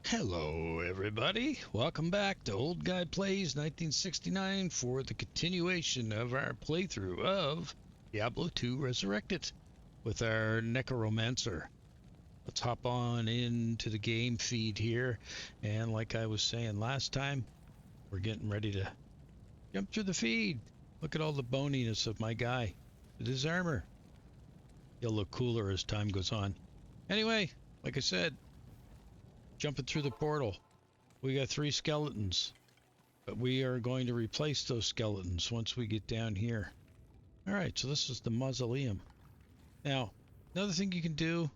Hello everybody, welcome back to Old Guy Plays 1969 for the continuation of our playthrough of Diablo 2 Resurrected with our Necromancer. Let's hop on into the game feed here, and like I was saying last time, we're getting ready to jump through the feed. Look at all the boniness of my guy with his armor. He'll look cooler as time goes on. Anyway, like I said, jumping through the portal. We got 3 skeletons, but we are going to replace those skeletons once we get down here. Alright, so this is the mausoleum. Now, another thing you can do,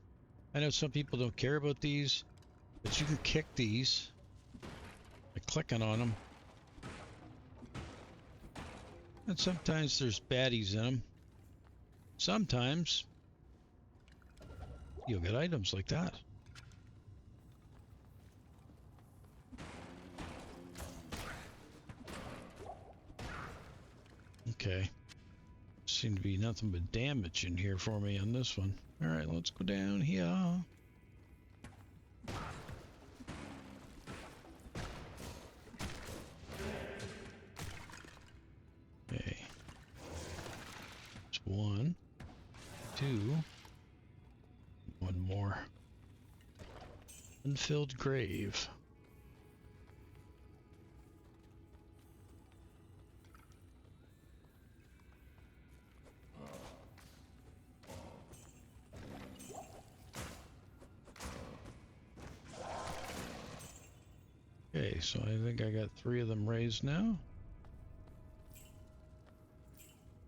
I know some people don't care about these, but you can kick these by clicking on them. And sometimes there's baddies in them. Sometimes you'll get items like that. Okay. Seem to be nothing but damage in here for me on this one. Alright, let's go down here. Okay. There's 1, 2. One more. Unfilled grave. Okay, so I think I got 3 of them raised now.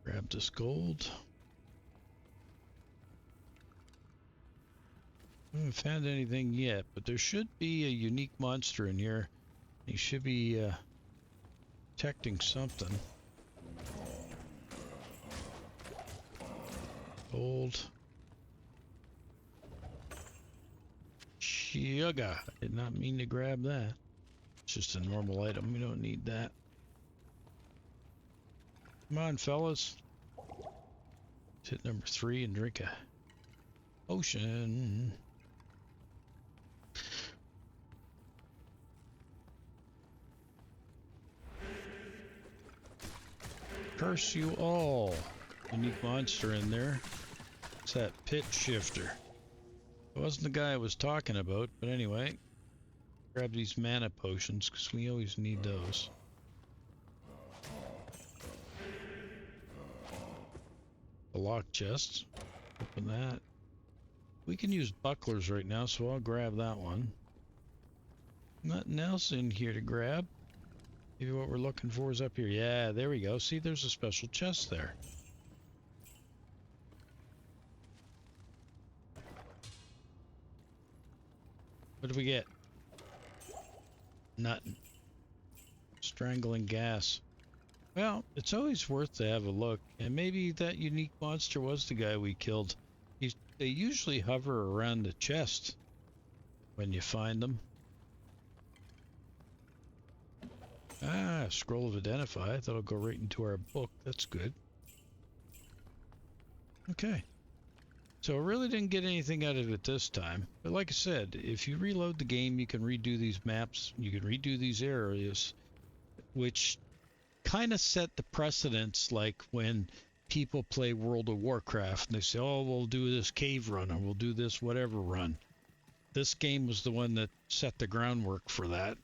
Grab this gold. I haven't found anything yet, but there should be a unique monster in here. He should be protecting something. Gold. Sugar. I did not mean to grab that. It's just a normal item. We don't need that. Come on, fellas. Let's hit number 3 and drink a potion. Curse you all. Unique monster in there. It's that pit shifter. It wasn't the guy I was talking about, but anyway. Grab these mana potions, because we always need those. The lock chests. Open that. We can use bucklers right now, so I'll grab that one. Nothing else in here to grab. Maybe what we're looking for is up here. Yeah, there we go. See, there's a special chest there. What do we get? Nothing. Strangling gas. Well, it's always worth to have a look, and maybe that unique monster was the guy we killed. They usually hover around the chest when you find them. Ah, scroll of identify. That'll go right into our book. That's good. Okay. So I really didn't get anything out of it this time. But like I said, if you reload the game, you can redo these maps. You can redo these areas, which kind of set the precedence, like when people play World of Warcraft and they say, oh, we'll do this cave run or we'll do this whatever run. This game was the one that set the groundwork for that.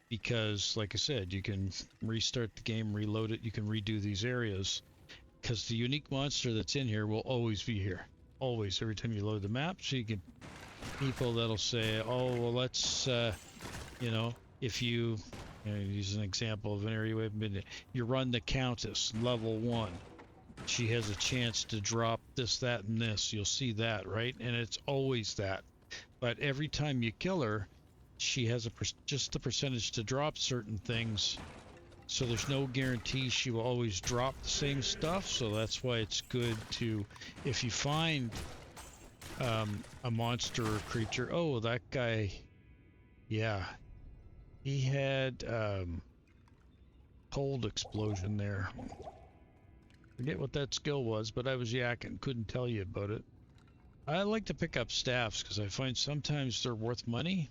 Because, like I said, you can restart the game, reload it, you can redo these areas. Because the unique monster that's in here will always be here. Always, every time you load the map. So you get people that'll say, oh, well, let's, you know, if you use an example of an area we've been in. You run the Countess, level 1. She has a chance to drop this, that, and this. You'll see that, right? And it's always that. But every time you kill her, she has just the percentage to drop certain things, so there's no guarantee she will always drop the same stuff. So that's why it's good to, if you find a monster or creature, oh, that guy, yeah, he had cold explosion there. Forget what that skill was, but I was yakking, couldn't tell you about it. I like to pick up staffs because I find sometimes they're worth money.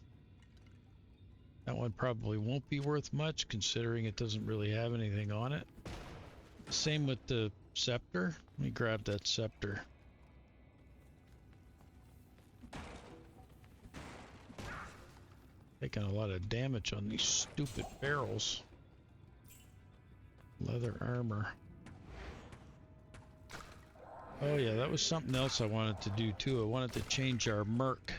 That one probably won't be worth much considering it doesn't really have anything on it. Same with the scepter. Let me grab that scepter. Taking a lot of damage on these stupid barrels. Leather armor. Oh yeah, that was something else I wanted to do too. I wanted to change our merc.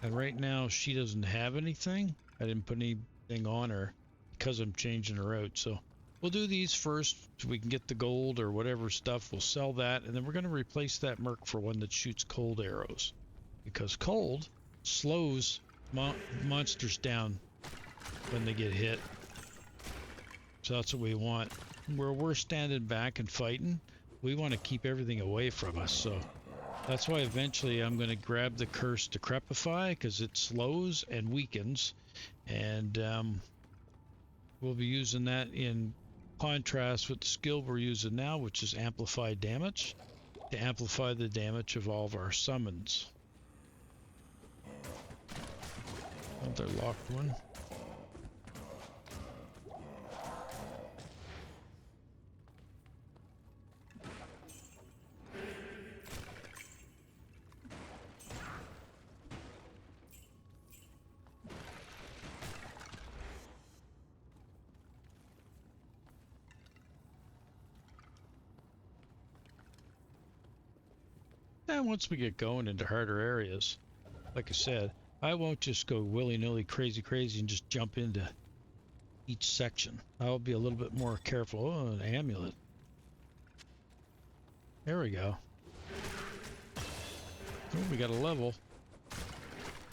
And right now she doesn't have anything. I didn't put anything on her because I'm changing her out. So we'll do these first so we can get the gold or whatever stuff. We'll sell that, and then we're going to replace that merc for one that shoots cold arrows. Because cold slows monsters down when they get hit. So that's what we want. Where we're standing back and fighting, we want to keep everything away from us. So that's why eventually I'm going to grab the Curse Decrepify because it slows and weakens. And we'll be using that in contrast with the skill we're using now, which is Amplified Damage, to amplify the damage of all of our summons. Another locked one. And once we get going into harder areas, like I said, I won't just go willy-nilly crazy and just jump into each section. I'll be a little bit more careful. Oh, an amulet. There we go. Oh, we got a level.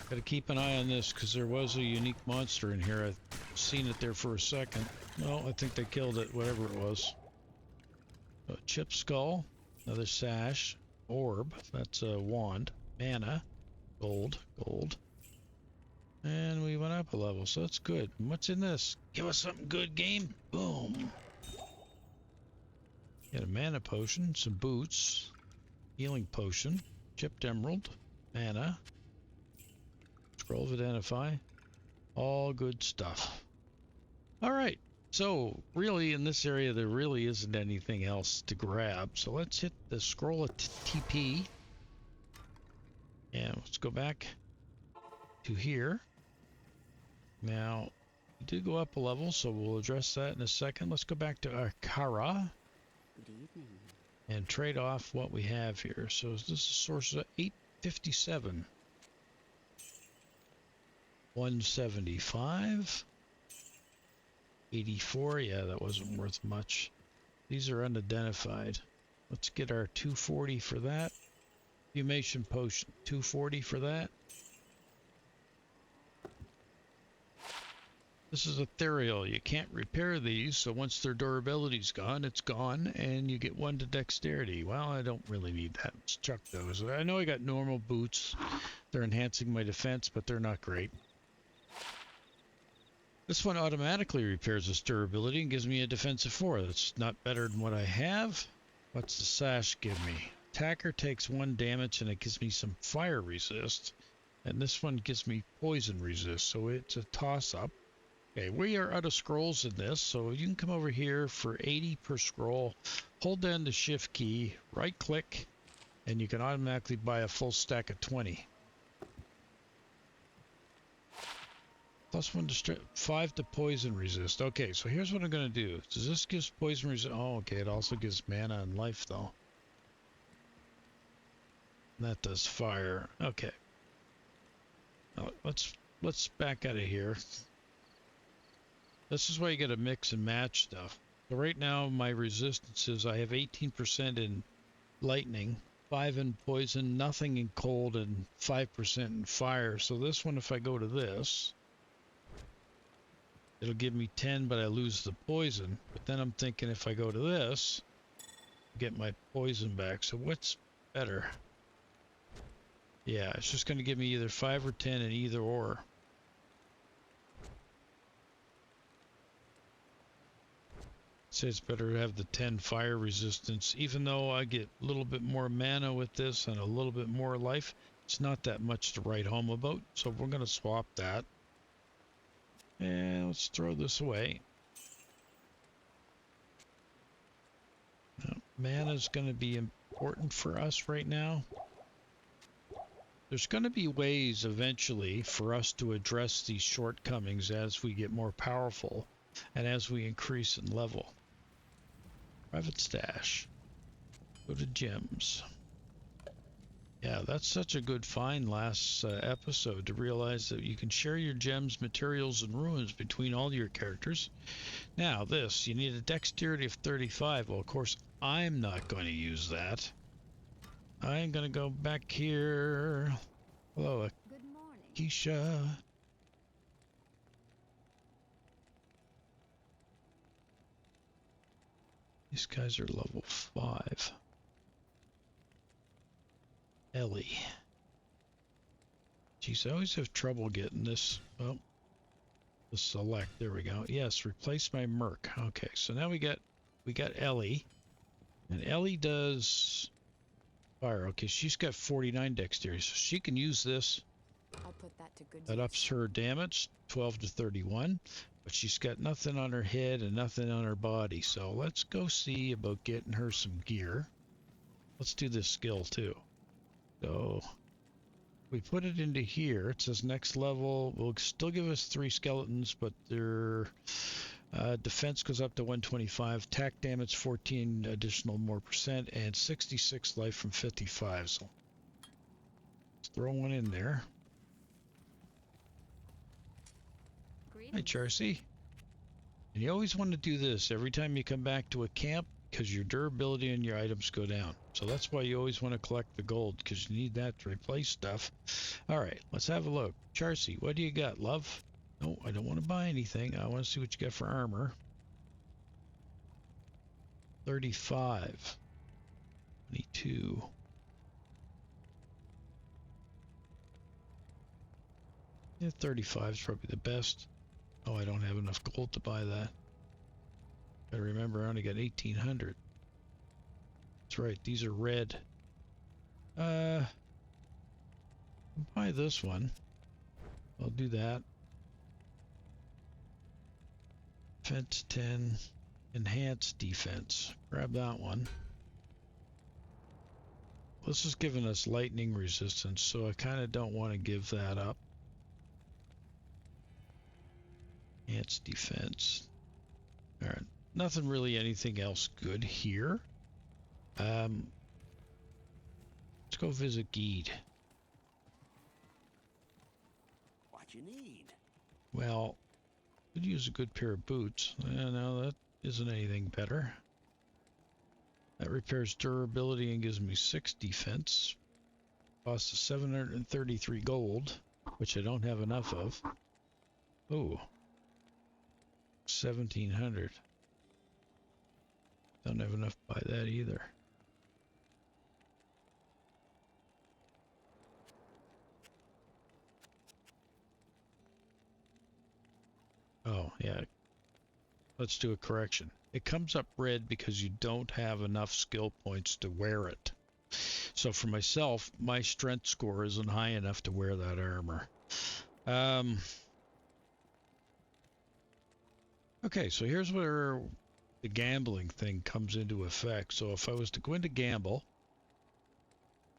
Got to keep an eye on this because there was a unique monster in here. I've seen it there for a second. No, I think they killed it, whatever it was. A chip skull, another sash, orb, that's a wand, mana, gold. And we went up a level, so that's good. And what's in this? Give us something good, game. Boom. Get a mana potion, some boots, healing potion, chipped emerald, mana, scroll of identify, all good stuff. All right, so really in this area there really isn't anything else to grab. So let's hit the scroll of TP, and let's go back to here. Now, we did go up a level, so we'll address that in a second. Let's go back to Akara. Good evening. And trade off what we have here. So this is source of 857. 175. 84. Yeah, that wasn't worth much. These are unidentified. Let's get our 240 for that. Fumation potion. 240 for that. This is ethereal. You can't repair these, so once their durability's gone, it's gone, and you get 1 to dexterity. Well, I don't really need that. Let's chuck those. I know I got normal boots. They're enhancing my defense, but they're not great. This one automatically repairs its durability and gives me a defense of 4. That's not better than what I have. What's the sash give me? Attacker takes 1 damage, and it gives me some fire resist. And this one gives me poison resist, so it's a toss-up. Okay, we are out of scrolls in this, so you can come over here for 80 per scroll, hold down the shift key, right click, and you can automatically buy a full stack of 20. Plus 1 to 5 to poison resist. Okay, so here's what I'm going to do. Does this give poison resist? Oh, okay, it also gives mana and life though. And that does fire. Okay. Now, let's back out of here. This is why you got to mix and match stuff. So right now my resistances, I have 18% in lightning, 5 in poison, nothing in cold, and 5% in fire. So this one, if I go to this, it'll give me 10, but I lose the poison. But then I'm thinking if I go to this, I get my poison back. So what's better? Yeah, it's just going to give me either 5 or 10 in either or. Say it's better to have the 10 fire resistance, even though I get a little bit more mana with this and a little bit more life. It's not that much to write home about, so we're going to swap that. And let's throw this away. Mana is going to be important for us right now. There's going to be ways eventually for us to address these shortcomings as we get more powerful and as we increase in level. Private stash. Go to gems. Yeah, that's such a good find last episode, to realize that you can share your gems, materials, and ruins between all your characters. Now this, you need a dexterity of 35. Well, of course, I'm not going to use that. I'm going to go back here. Hello, Good morning. Keisha. These guys are level 5. Ellie. Geez, I always have trouble getting this. Oh, the select. There we go. Yes, replace my merc. Okay, so now we got Ellie, and Ellie does fire. Okay, she's got 49 dexterity, so she can use this. I'll put that to good That use. ups her damage 12 to 31, but she's got nothing on her head and nothing on her body. So let's go see about getting her some gear. Let's do this skill too. So we put it into here. It says next level will still give us 3 skeletons, but their defense goes up to 125, attack damage 14 additional more percent, and 66 life from 55. So let's throw one in there. Hi, Charcy. And you always want to do this every time you come back to a camp, because your durability and your items go down. So that's why you always want to collect the gold, because you need that to replace stuff. All right, let's have a look. Charcy, what do you got, love? No, I don't want to buy anything. I want to see what you got for armor. 35. 22. Yeah, 35 is probably the best. Oh, I don't have enough gold to buy that. Gotta remember, I only got 1,800. That's right, these are red. I'll buy this one. I'll do that. Defense 10. Enhanced defense. Grab that one. This is giving us lightning resistance, so I kind of don't want to give that up. Enhanced defense. Alright. Nothing really anything else good here. Let's go visit Geed. What you need? Well, could use a good pair of boots. No, that isn't anything better. That repairs durability and gives me 6 defense. Costs 733 gold, which I don't have enough of. Oh. 1,700. Don't have enough to buy that either. Oh, yeah. Let's do a correction. It comes up red because you don't have enough skill points to wear it. So for myself, my strength score isn't high enough to wear that armor. Okay, so here's where the gambling thing comes into effect. So if I was to go into gamble,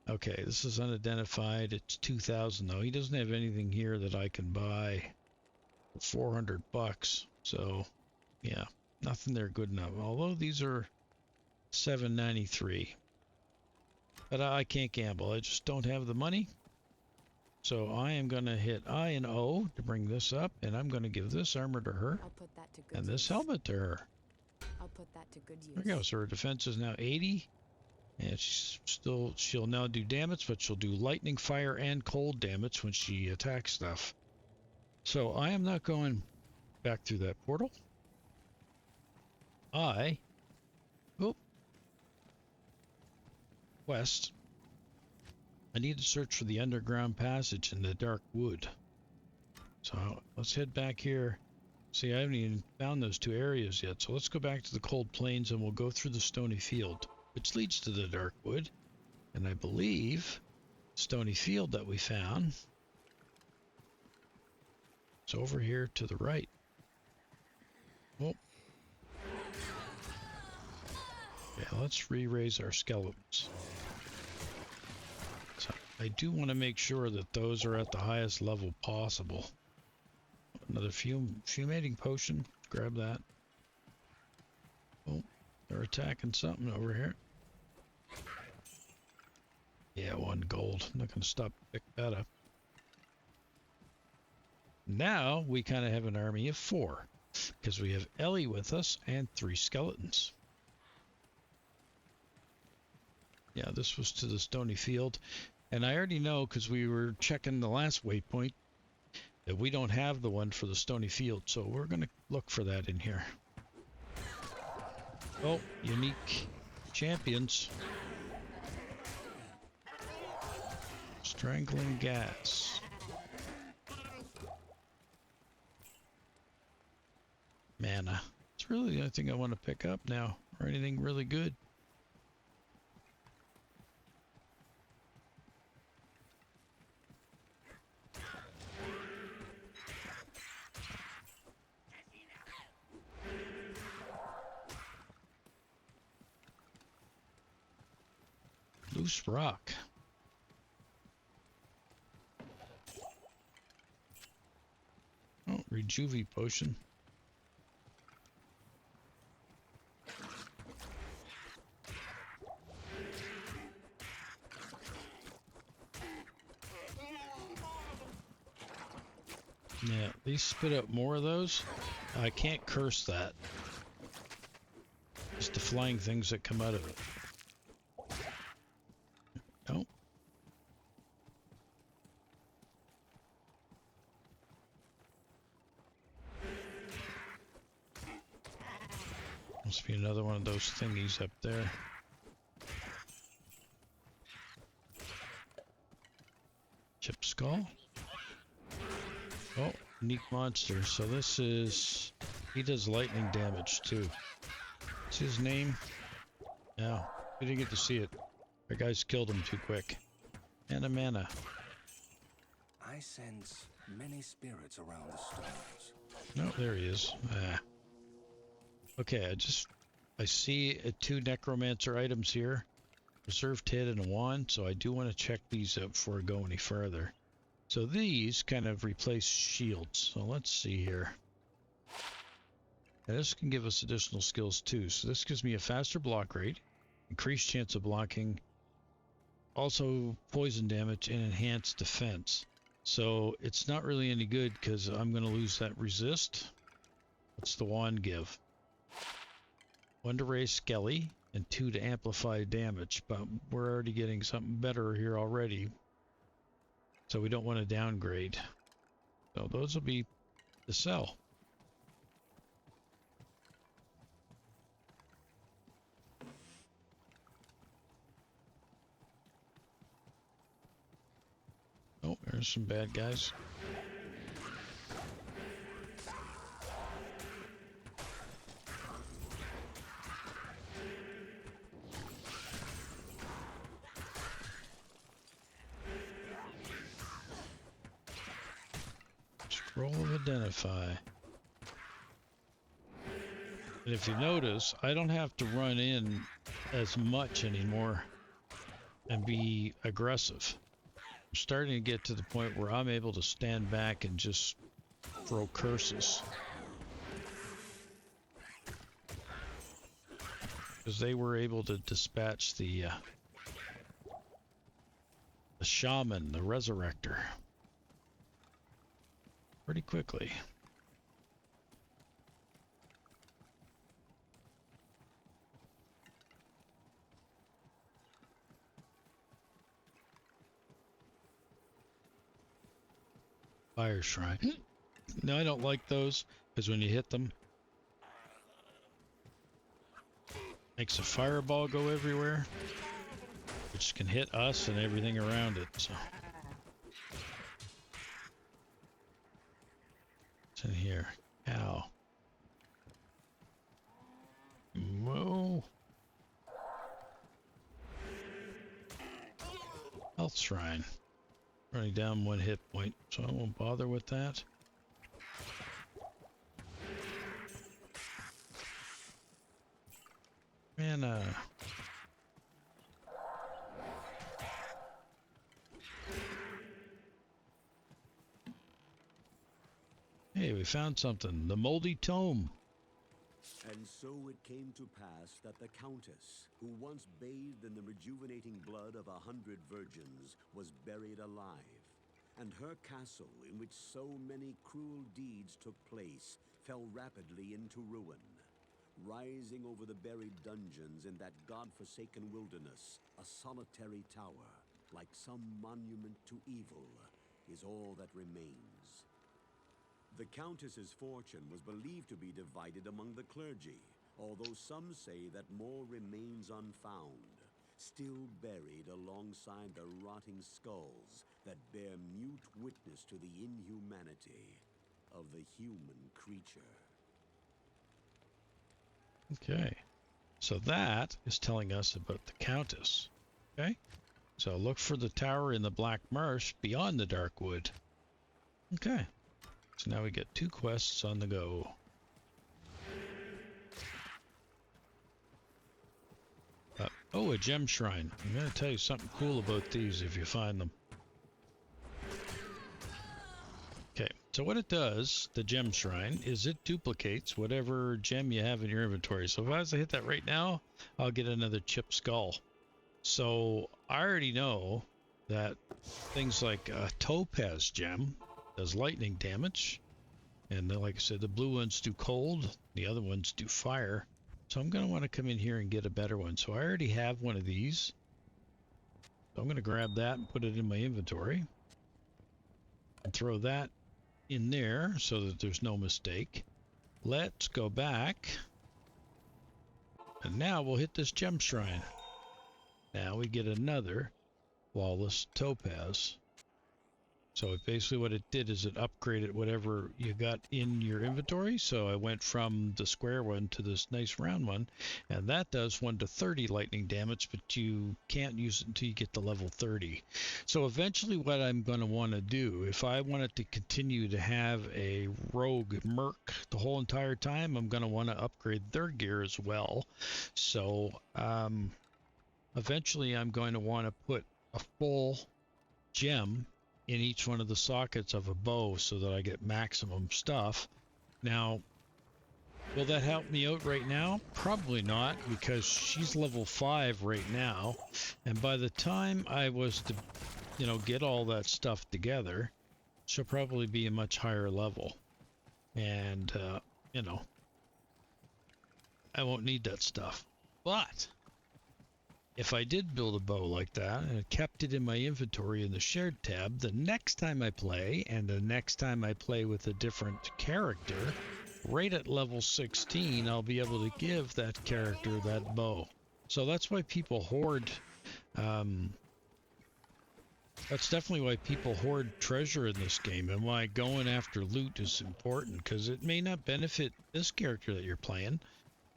okay, this is unidentified. It's 2,000 though. He doesn't have anything here that I can buy for 400 bucks. So yeah, nothing there good enough. Although these are 793, but I can't gamble. I just don't have the money. So I am going to hit I and O to bring this up, and I'm going to give this armor to her. I'll put that to good And use. this helmet to her. I'll put that to good use. There we go. So her defense is now 80. And she'll now do damage, but she'll do lightning, fire, and cold damage when she attacks stuff. So I am not going back through that portal. West. I need to search for the underground passage in the dark wood. So let's head back here. See, I haven't even found those 2 areas yet. So let's go back to the cold plains and we'll go through the stony field, which leads to the dark wood. And I believe stony field that we found It's over here to the right. Oh. Yeah, let's re-raise our skeletons. So I do want to make sure that those are at the highest level possible. Another fumating potion. Grab that. Oh, they're attacking something over here. Yeah, 1 gold. I'm not going to stop to pick that up. Now we kind of have an army of 4 because we have Ellie with us and 3 skeletons. Yeah, this was to the stony field. And I already know because we were checking the last waypoint that we don't have the one for the stony field. So we're going to look for that in here. Oh, unique champions. Strangling gas. Mana. It's really the only thing I want to pick up now, or anything really good. Loose rock. Oh, Rejuve potion. Yeah, these spit up more of those. I can't curse that. It's the flying things that come out of it. Oh. Must be another one of those thingies up there. Chip skull. Oh, unique monster. So this is... he does lightning damage too. What's his name? No, we didn't get to see it. Our guys killed him too quick. And a mana. I sense many spirits around the stones. No, there he is. Ah. Okay, I see 2 necromancer items here. Reserved head and a wand, so I do want to check these out before I go any further. So these kind of replace shields. So let's see here. Now this can give us additional skills too. So this gives me a faster block rate, increased chance of blocking, also poison damage, and enhanced defense. So it's not really any good because I'm going to lose that resist. What's the wand give? 1 to raise skelly and 2 to amplify damage, but we're already getting something better here already. So we don't want to downgrade. So those will be the sell. Oh, there's some bad guys. Scroll of Identify. And if you notice, I don't have to run in as much anymore and be aggressive. I'm starting to get to the point where I'm able to stand back and just throw curses. Because they were able to dispatch the shaman, the resurrector, pretty quickly. Fire shrine. No, I don't like those because when you hit them, makes a fireball go everywhere, which can hit us and everything around it. So what's in here? Cow. Whoa. Health shrine. Running down 1 hit point, so I won't bother with that. mana. Hey, we found something. The moldy tome. And so it came to pass that the Countess, who once bathed in the rejuvenating blood of 100 virgins, was buried alive. And her castle, in which so many cruel deeds took place, fell rapidly into ruin. Rising over the buried dungeons in that god-forsaken wilderness, a solitary tower, like some monument to evil, is all that remains. The Countess's fortune was believed to be divided among the clergy, although some say that more remains unfound, still buried alongside the rotting skulls that bear mute witness to the inhumanity of the human creature. Okay, so that is telling us about the Countess. Okay, so look for the tower in the Black Marsh beyond the Dark Wood. Okay, so now we get 2 quests on the go. Oh, a gem shrine. I'm going to tell you something cool about these if you find them. Okay, so what it does, the gem shrine, is it duplicates whatever gem you have in your inventory. So if I was to hit that right now, I'll get another chip skull. So I already know that things like a topaz gem does lightning damage. And then, like I said, the blue ones do cold, the other ones do fire. So I'm going to want to come in here and get a better one. So I already have one of these. So I'm going to grab that and put it in my inventory. And throw that in there so that there's no mistake. Let's go back. And now we'll hit this gem shrine. Now we get another flawless topaz. So basically what it did is it upgraded whatever you got in your inventory. So I went from the square one to this nice round one, and that does 1 to 30 lightning damage, but you can't use it until you get to level 30. So eventually what I'm going to want to do, if I wanted to continue to have a rogue merc the whole entire time, I'm going to want to upgrade their gear as well. So eventually I'm going to want to put a full gem in each one of the sockets of a bow so that I get maximum stuff. Now, will that help me out right now? Probably not, because she's level 5 right now, and by the time I was to, you know, get all that stuff together, she'll probably be a much higher level. And, you know, I won't need that stuff. But if I did build a bow like that and kept it in my inventory in the shared tab, the next time I play, and the next time I play with a different character, right at level 16, I'll be able to give that character that bow. So that's why people hoard, that's definitely why people hoard treasure in this game, and why going after loot is important, because it may not benefit this character that you're playing,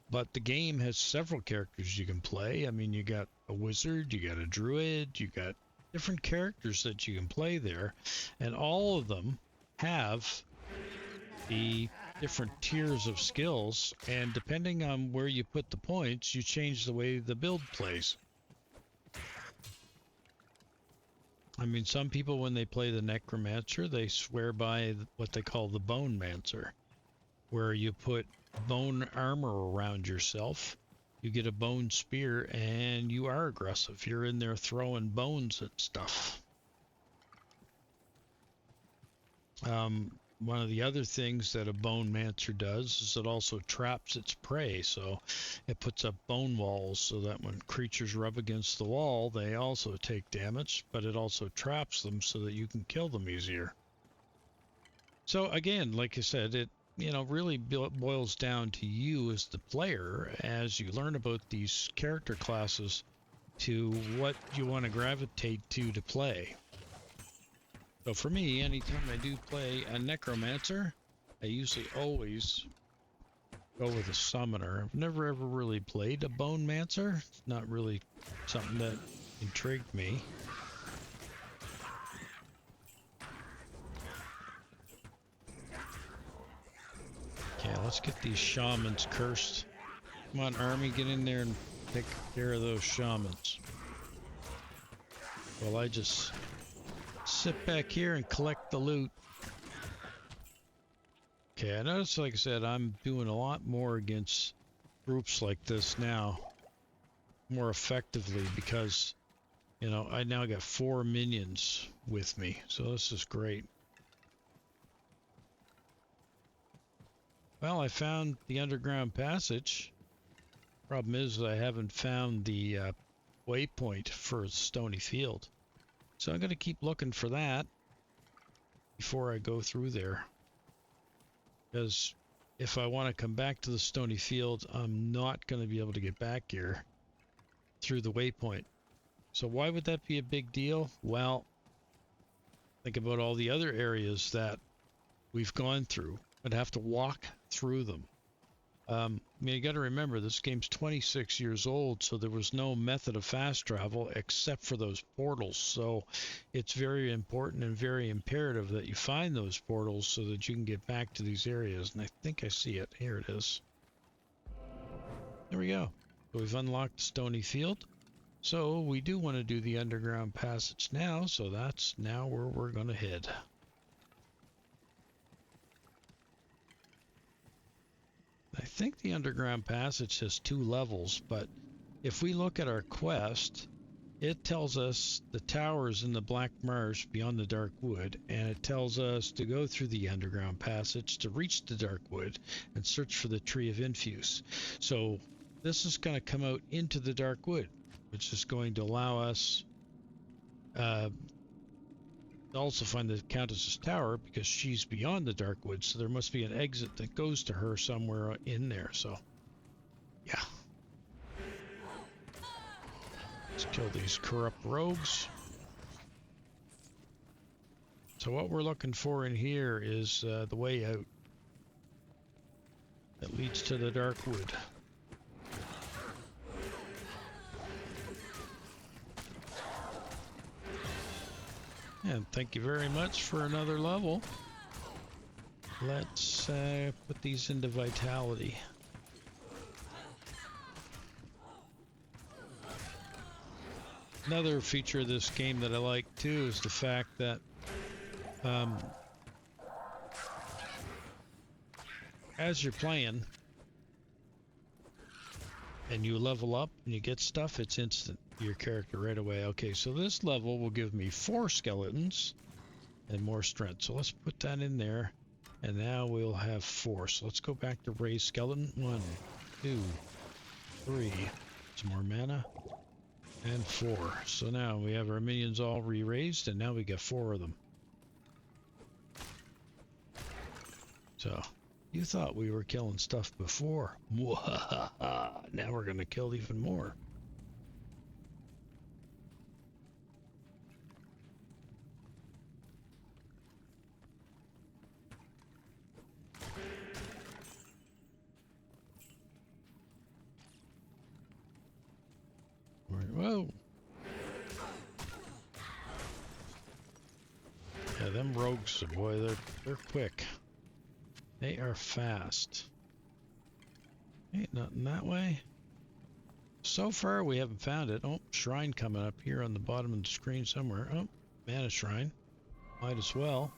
but the game has several characters you can play. I mean, you got a wizard, you got a druid, you got different characters that you can play there, and all of them have the different tiers of skills, and depending on where you put the points, you change the way the build plays. I mean, some people, when they play the necromancer, they swear by what they call the bone mancer, where you put bone armor around yourself, you get a bone spear, and you are aggressive. You're in there throwing bones and stuff. One of the other things that a bone mancer does is it also traps its prey, so it puts up bone walls so that when creatures rub against the wall, they also take damage, but it also traps them so that you can kill them easier. So again, like I said, it really boils down to you as the player as you learn about these character classes to what you want to gravitate to play. So for me, anytime I do play a necromancer, I usually always go with a summoner. I've never ever really played a bone mancer. It's not really something that intrigued me. Okay, let's get these shamans cursed. Come on, army, get in there and take care of those shamans. Well, I just sit back here and collect the loot. Okay, I notice, like I said, I'm doing a lot more against groups like this now, more effectively, because, you know, I now got 4 minions with me, so this is great. Well, I found the underground passage. Problem is I haven't found the waypoint for Stony Field. So I'm going to keep looking for that before I go through there. Because if I want to come back to the Stony Field, I'm not going to be able to get back here through the waypoint. So why would that be a big deal? Well, think about all the other areas that we've gone through. I'd have to walk through them. I mean, you got to remember, this game's 26 years old, so there was no method of fast travel except for those portals. So it's very important and very imperative that you find those portals so that you can get back to these areas. And I think I see it. Here it is. There we go. So we've unlocked Stony Field. So we do want to do the underground passage now, so that's now where we're going to head. I think the underground passage has 2 levels, but if we look at our quest, it tells us the towers in the Black Marsh beyond the Dark Wood, and it tells us to go through the underground passage to reach the Dark Wood and search for the Tree of Infuse. So this is going to come out into the Dark Wood, which is going to allow us to also find the Countess's tower, because she's beyond the Dark Wood, so there must be an exit that goes to her somewhere in there. So yeah, let's kill these corrupt rogues. So what we're looking for in here is the way out that leads to the Dark Wood. And thank you very much for another level. Let's put these into Vitality. Another feature of this game that I like too is the fact that as you're playing and you level up and you get stuff, it's instant. Your character right away. Okay, so this level will give me 4 skeletons and more strength. So let's put that in there, and now we'll have 4. So let's go back to raise skeleton. 1, 2, 3. Some more mana. And 4. So now we have our minions all re-raised, and now we got 4 of them. So you thought we were killing stuff before. Now we're going to kill even more. Whoa. Yeah, them rogues, boy, they're quick. They are fast. Ain't nothing that way. So far, we haven't found it. Oh, shrine coming up here on the bottom of the screen somewhere. Oh, mana shrine. Might as well.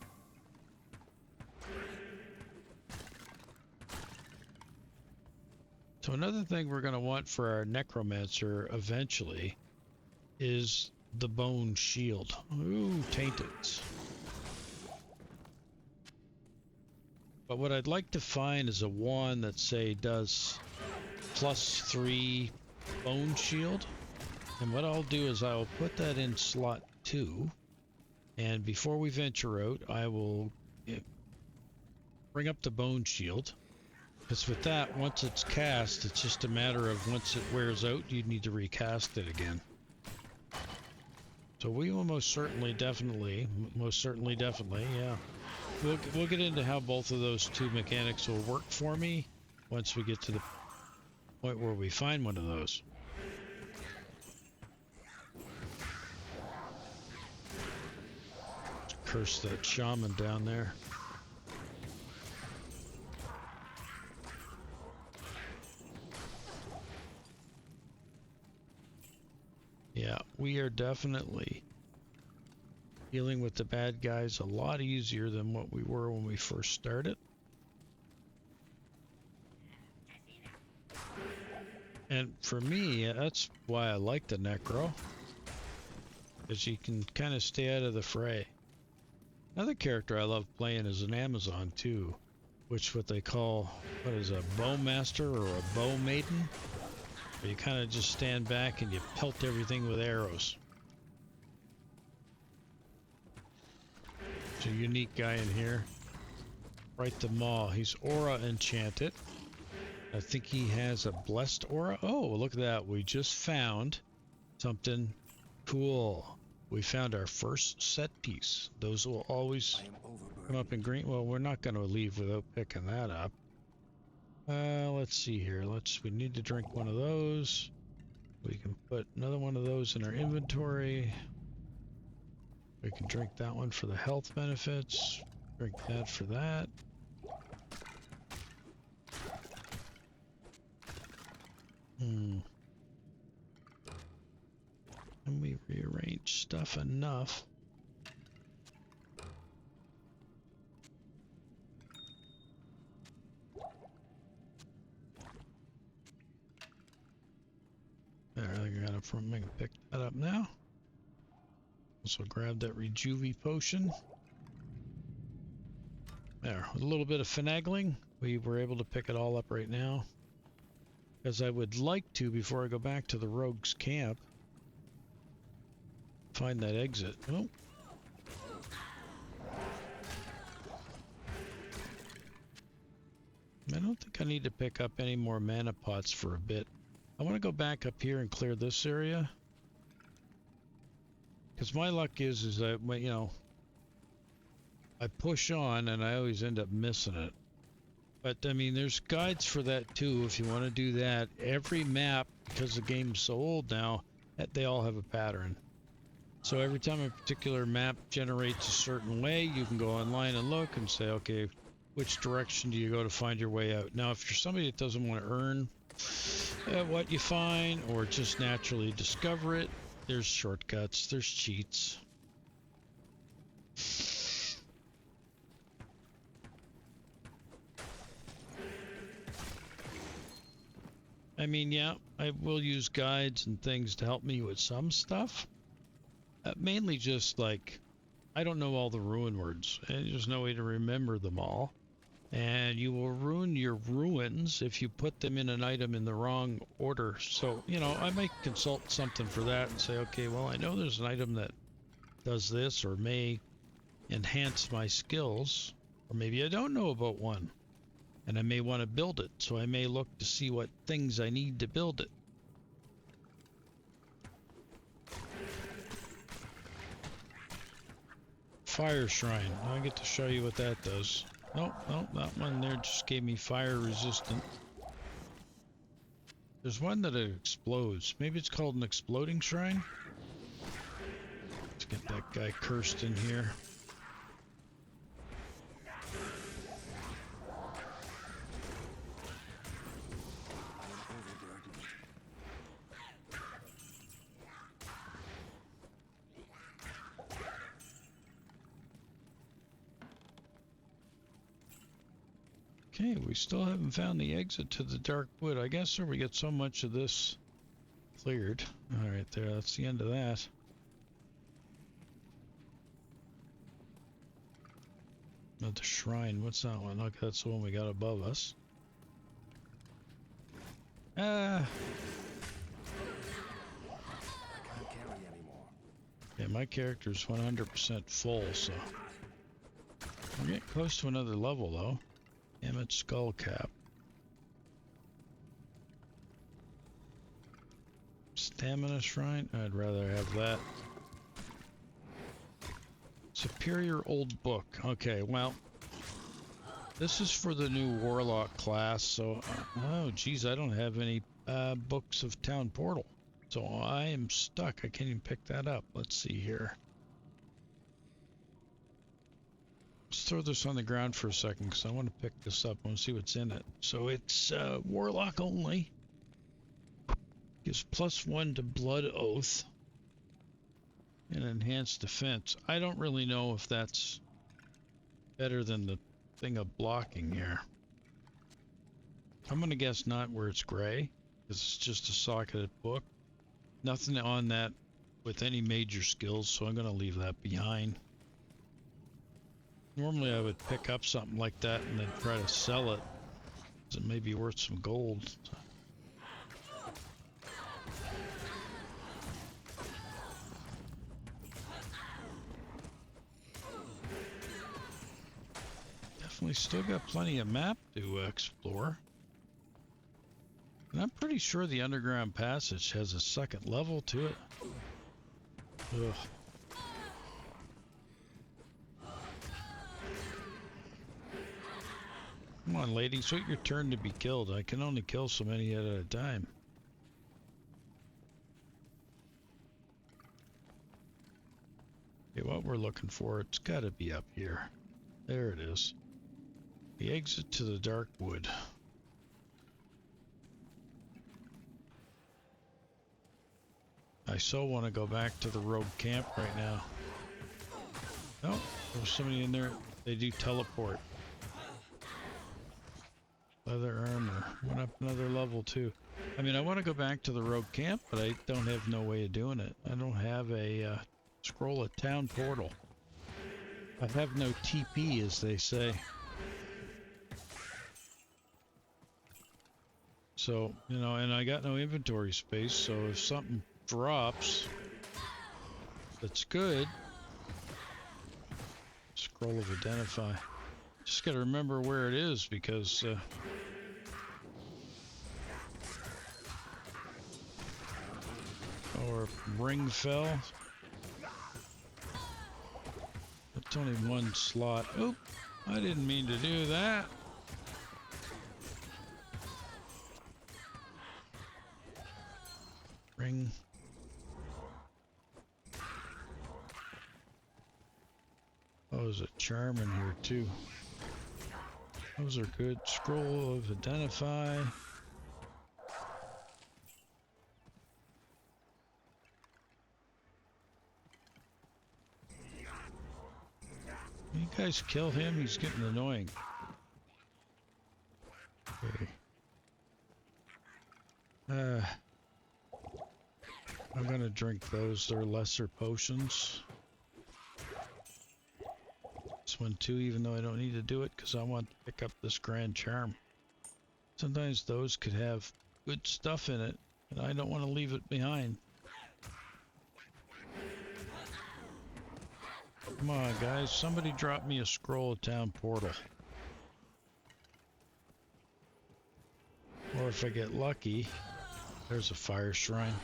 So another thing we're going to want for our necromancer eventually is the bone shield. Ooh, tainted. But what I'd like to find is a wand that, say, does +3 bone shield. And what I'll do is I'll put that in slot 2. And before we venture out, I will bring up the bone shield. Because with that, once it's cast, it's just a matter of once it wears out, you need to recast it again. So we will most certainly, definitely, yeah. We'll get into how both of those 2 mechanics will work for me once we get to the point where we find one of those. Curse that shaman down there. Yeah, we are definitely dealing with the bad guys a lot easier than what we were when we first started. And for me, that's why I like the Necro, because you can kind of stay out of the fray. Another character I love playing is an Amazon too, which what they call, what is a bowmaster or a bow maiden? Where you kind of just stand back and you pelt everything with arrows. There's a unique guy in here. Right the Maw. He's aura enchanted. I think he has a blessed aura. Oh, look at that. We just found something cool. We found our first set piece. Those will always come up in green. Well, we're not going to leave without picking that up. Let's see here. We need to drink one of those. We can put another one of those in our inventory. We can drink that one for the health benefits. Drink that for that. And we rearrange stuff enough. There, I got it from. I can pick that up now. Also grab that Rejuve potion. There, with a little bit of finagling, we were able to pick it all up right now. Because I would like to, before I go back to the rogues camp, find that exit. Oh. I don't think I need to pick up any more mana pots for a bit. I want to go back up here and clear this area. Because my luck is that, you know, I push on and I always end up missing it. But, I mean, there's guides for that too if you want to do that. Every map, because the game's so old now, they all have a pattern. So every time a particular map generates a certain way, you can go online and look and say, okay, which direction do you go to find your way out? Now, if you're somebody that doesn't want to earn what you find or just naturally discover it, there's shortcuts, there's cheats. I mean, yeah, I will use guides and things to help me with some stuff. Mainly just like, I don't know all the rune words, and there's no way to remember them all. And you will ruin your ruins if you put them in an item in the wrong order. So, you know, I might consult something for that and say, okay, well, I know there's an item that does this or may enhance my skills, or maybe I don't know about one. And I may want to build it, so I may look to see what things I need to build it. Fire Shrine. Now I get to show you what that does. Nope, that one there just gave me fire resistant. There's one that explodes. Maybe it's called an exploding shrine? Let's get that guy cursed in here. Okay, we still haven't found the exit to the dark wood. I guess so we get so much of this cleared. Alright there, that's the end of that. Not the shrine, what's that one? Look, that's the one we got above us. I can't carry anymore. Yeah, my character's 100% full, so... We're getting close to another level, though. Emmett Skullcap. Stamina Shrine? I'd rather have that. Superior Old Book. Okay, well... This is for the new Warlock class, so... oh, geez, I don't have any books of Town Portal. So I am stuck. I can't even pick that up. Let's see here. Let's throw this on the ground for a second because I want to pick this up and see what's in it. So it's Warlock only. Gives +1 to Blood Oath. and enhanced defense. I don't really know if that's better than the thing of blocking here. I'm gonna guess not where it's gray, because it's just a socketed book. Nothing on that with any major skills, so I'm gonna leave that behind. Normally I would pick up something like that and then try to sell it, because it may be worth some gold. Definitely still got plenty of map to explore. And I'm pretty sure the underground passage has a second level to it. Ugh. Come on, ladies, wait your turn to be killed. I can only kill so many at a time. Okay, what we're looking for, it's gotta be up here. There it is. The exit to the dark wood. I so want to go back to the rogue camp right now. Oh, there's somebody in there. They do teleport. Leather armor. Went up another level too. I mean, I want to go back to the rogue camp, but I don't have no way of doing it. I don't have a scroll of town portal. I have no TP, as they say. So, you know, and I got no inventory space, so if something drops that's good, scroll of identify. Just gotta remember where it is, because or ring fell. It's only one slot. Oop, I didn't mean to do that. Ring. Oh, there's a charm in here too. Those are good. Scroll of identify. You guys kill him, he's getting annoying. Okay. I'm gonna drink those. They're lesser potions. This one too, even though I don't need to do it because I want to pick up this grand charm. Sometimes those could have good stuff in it, and I don't want to leave it behind. Come on, guys. Somebody drop me a scroll of town portal. Or if I get lucky, there's a fire shrine.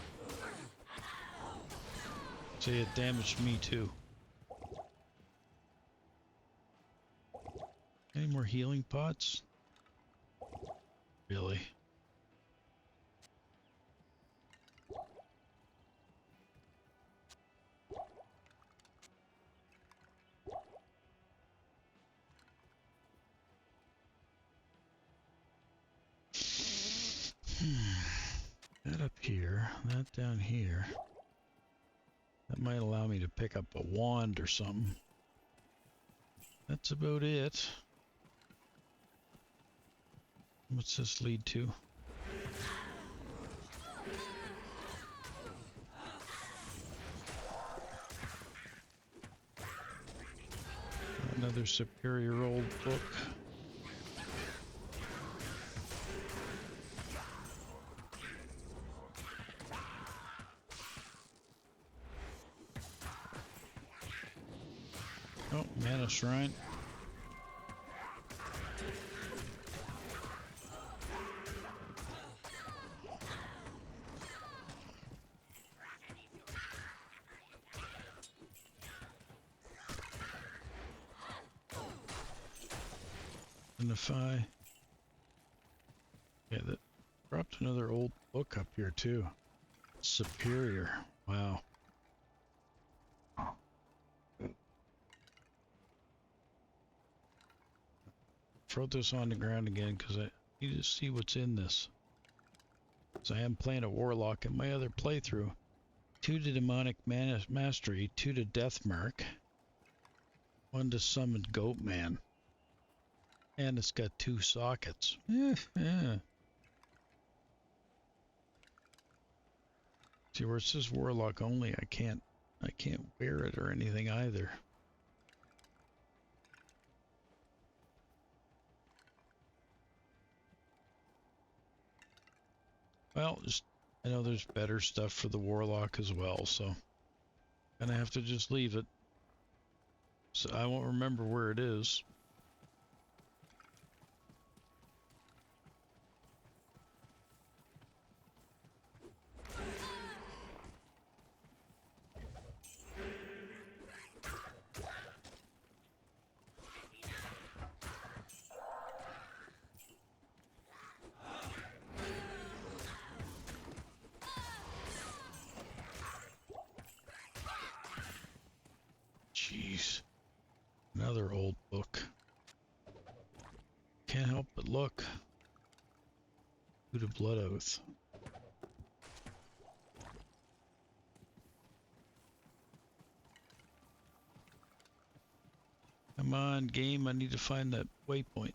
See, it damaged me too. Any more healing pots? Really? That up here, that down here. That might allow me to pick up a wand or something. That's about it. What's this lead to? Another superior old book. Oh, mana shrine. Identify. Yeah, that dropped another old book up here too. Superior. Wow. Throw this on the ground again because I need to see what's in this. So I am playing a warlock in my other playthrough. 2 to demonic mastery, 2 to death mark, 1 to summon goat man. And it's got 2 sockets. Yeah. See where it says warlock only, I can't wear it or anything either. Well, I know there's better stuff for the warlock as well, so gonna have to just leave it. So I won't remember where it is. Jeez. Another old book. Can't help but look. Who to Blood Oath. Come on, game, I need to find that waypoint.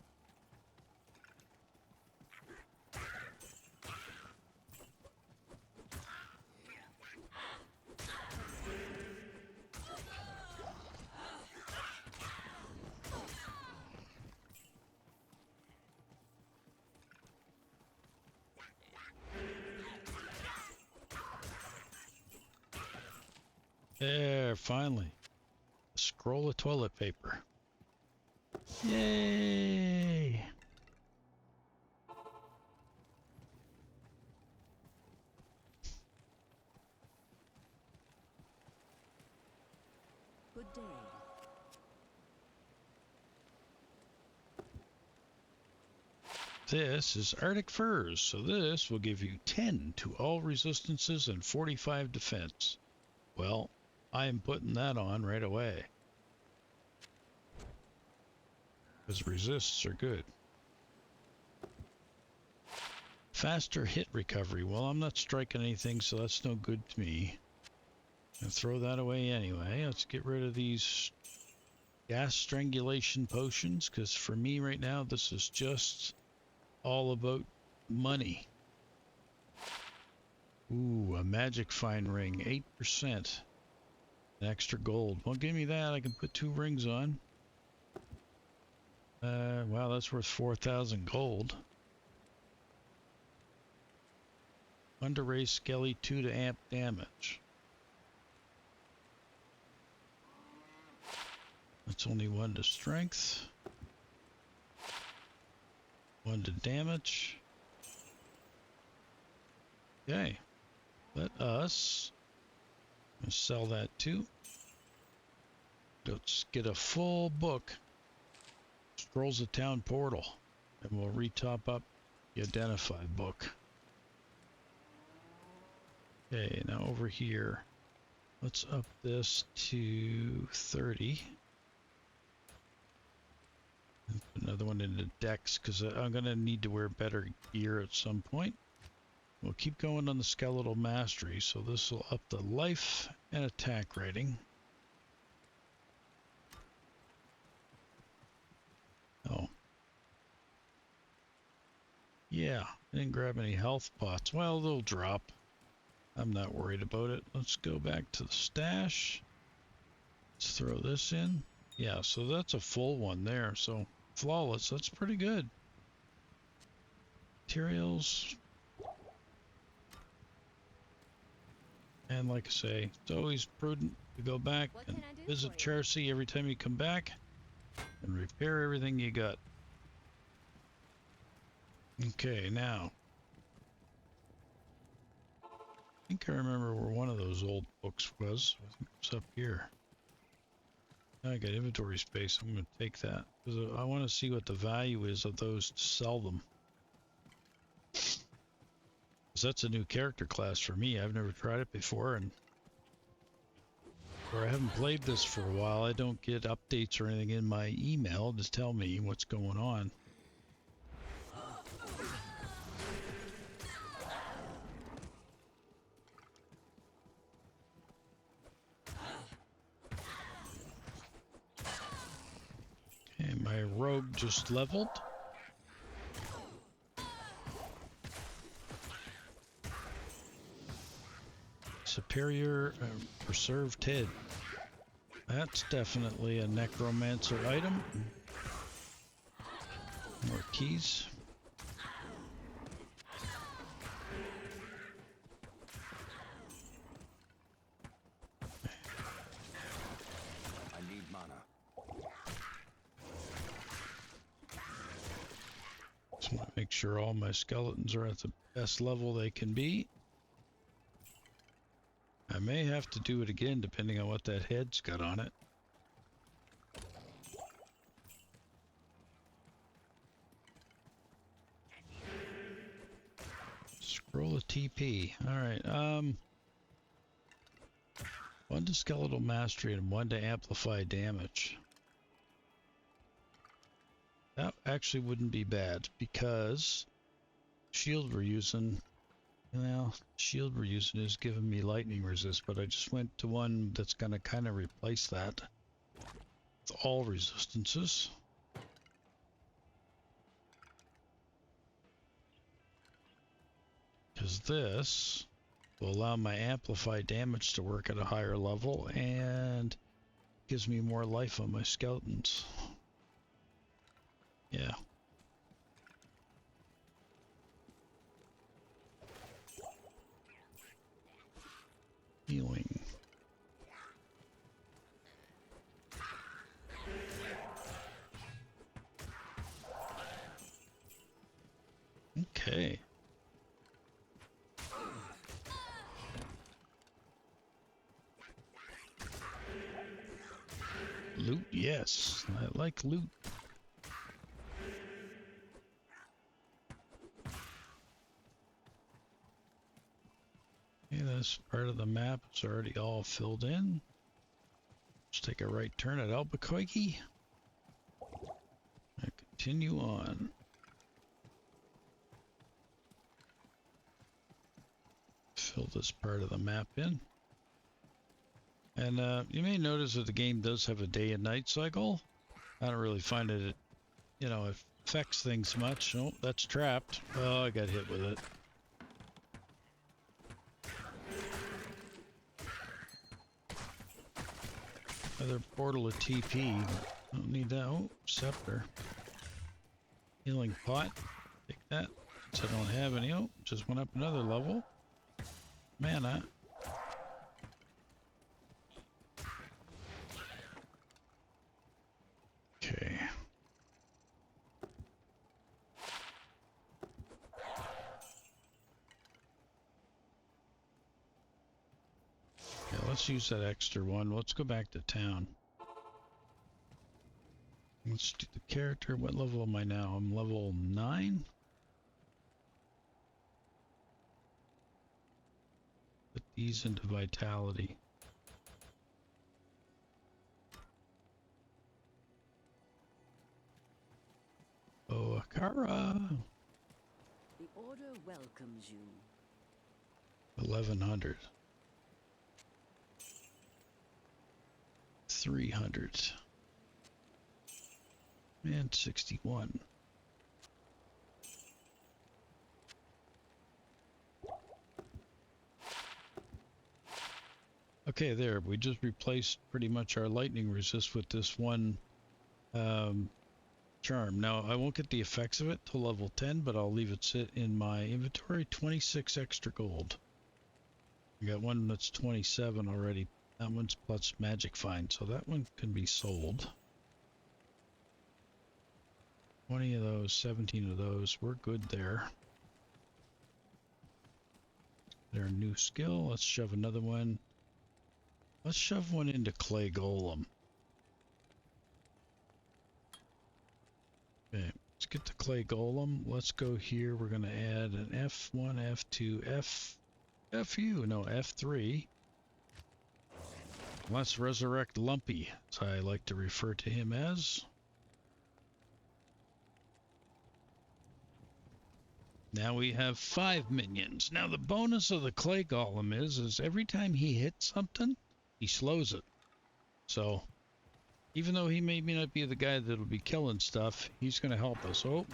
There, finally. A scroll of toilet paper. Yay! Good day. This is Arctic Furs, so this will give you 10 to all resistances and 45 defense. Well, I am putting that on right away. Because resists are good. Faster hit recovery. Well, I'm not striking anything, so that's no good to me. I'll throw that away anyway. Let's get rid of these gas strangulation potions, because for me right now, this is just all about money. Ooh, a magic fine ring, 8%. Extra gold. Well, give me that. I can put 2 rings on. Wow, that's worth 4,000 gold. 1 to raise Skelly, 2 to amp damage. That's only 1 to strength. 1 to damage. Okay. Let us sell that too. Let's get a full book. Scrolls of Town Portal. And we'll retop up the Identify book. Okay, now over here. Let's up this to 30. And put another one into Dex, because I'm going to need to wear better gear at some point. We'll keep going on the skeletal mastery, so this will up the life and attack rating. Oh. Yeah, I didn't grab any health pots. Well, they'll drop. I'm not worried about it. Let's go back to the stash. Let's throw this in. Yeah, so that's a full one there. So flawless, that's pretty good. Materials. And like I say, it's always prudent to go back and visit Charcy every time you come back and repair everything you got. Okay, now. I think I remember where one of those old books was. I think it's up here. I got inventory space. I'm going to take that because I want to see what the value is of those to sell them. That's a new character class for me. I've never tried it before, and or I haven't played this for a while. I don't get updates or anything in my email to tell me what's going on. rogue just leveled. Superior preserved head. That's definitely a necromancer item. More keys. I need mana. Just want to make sure all my skeletons are at the best level they can be. I may have to do it again depending on what that head's got on it. Scroll of TP. Alright, 1 to skeletal mastery and 1 to amplify damage. That actually wouldn't be bad because shield we're using, well, shield we're using is giving me lightning resist, but I just went to one that's going to kind of replace that with all resistances. Because this will allow my amplify damage to work at a higher level and gives me more life on my skeletons. Yeah. Healing. Okay. Loot, yes. I like loot. Okay, this part of the map is already all filled in. Let's take a right turn at Albuquerque. And continue on. Fill this part of the map in. And you may notice that the game does have a day and night cycle. I don't really find it, you know, affects things much. Oh, that's trapped. Oh, I got hit with it. Another portal of TP. Don't need that. Oh, scepter. Healing pot. Take that. So I don't have any. Oh, just went up another level. Mana. Okay. Yeah, let's use that extra one. Let's go back to town. Let's do the character. What level am I now? I'm level 9. Put these into vitality. Oh, Akara. The Order welcomes you. 1100. 300. And 61. Okay, there. We just replaced pretty much our lightning resist with this one charm. Now, I won't get the effects of it till level 10, but I'll leave it sit in my inventory. 26 extra gold. I got one that's 27 already. That one's plus magic find, so that one can be sold. 20 of those, 17 of those. We're good there. Their new skill. Let's shove another one. Let's shove one into Clay Golem. Okay, let's get the Clay Golem. Let's go here. We're going to add an F1, F2, FU, no, F3. Let's resurrect Lumpy, as I like to refer to him as. Now we have 5 minions. Now the bonus of the Clay Golem is every time he hits something, he slows it. So Even though he may not be the guy that'll be killing stuff, he's going to help us. Oh,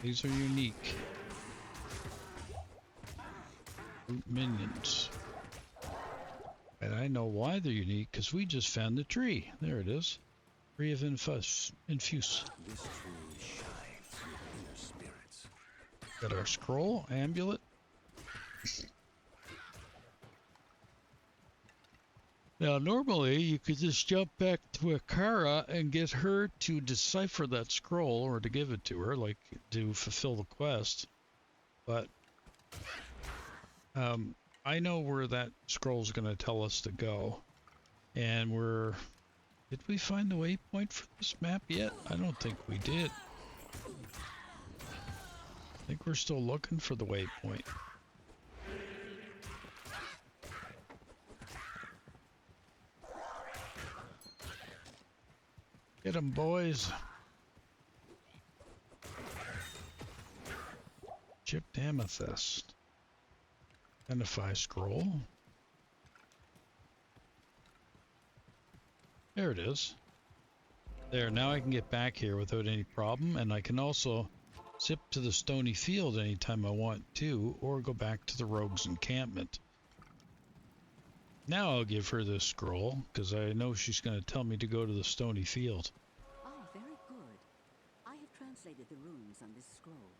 these are unique. Brute minions. And I know why they're unique, because we just found the tree. There it is. Tree of infuse. This tree shines with inner spirits. Got our scroll, amulet. Now, normally you could just jump back to Akara and get her to decipher that scroll, or to give it to her, like to fulfill the quest. But I know where that scroll is going to tell us to go, and did we find the waypoint for this map yet? I don't think we did. I think we're still looking for the waypoint. Get 'em, boys. Chipped amethyst. Identify scroll. There it is. There, now I can get back here without any problem, and I can also zip to the stony field anytime I want to, or go back to the rogue's encampment. Now I'll give her this scroll, because I know she's going to tell me to go to the stony field. Ah, very good. I have translated the runes on this scroll.